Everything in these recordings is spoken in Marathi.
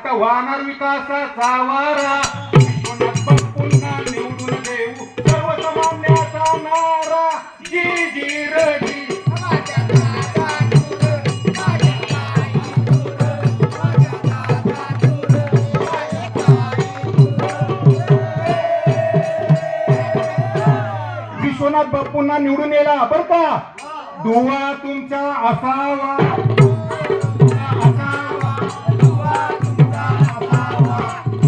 आता वाहणार विकासाचा वारा विश्वनाथ बापूंना निवडून देऊ सर्वसामान्याचा नारा जी जी र जी विश्वनाथ बापूंना निवडून यायला बरं का दुवा तुमचा असावा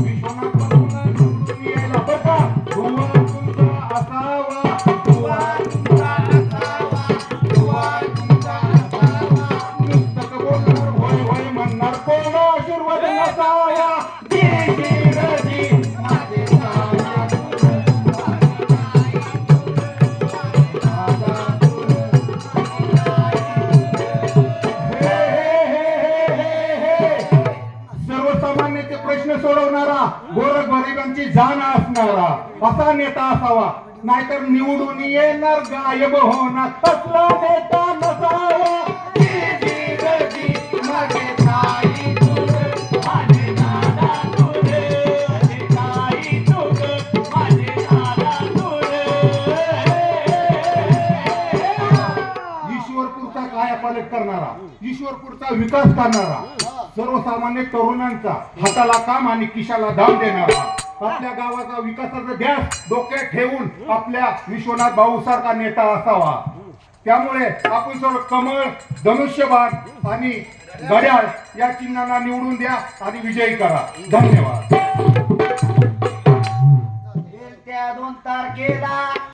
विश्वनाथ बापूंना निवडून यायला बरं का दुवा तुमचा असावा नुसतं बोलणार होय होय म्हणणार कोण आशीर्वाद नसावा जी जी र जी सर्वसामान्याचे प्रश्न सोडवणारा गोरगरिबांची जाण असणारा असा नेता असावा नाहीतर निवडून येणार गायब होणार कसला नेता नसावा जी जी र जी माझे ताई तुझ माझे दादा तुझ माझे ताई तुझ माझे दादा तुझ ईश्वरपूरचा कायापालट करणारा ईश्वरपूरचा विकास करणारा सर्वसामान्य तरुणांचा हाताला काम आणि खिशाला दाम देणारा आपल्या गावाचा विकासाचा ध्यास डोक्यात ठेवून आपल्या विश्वनाथ भाऊ सारखा नेता असावा त्यामुळे आपण सर्व कमळ धनुष्यबाण आणि घड्याळ या चिन्हांना निवडून द्या आणि विजयी करा धन्यवाद. त्या 2 तारखेला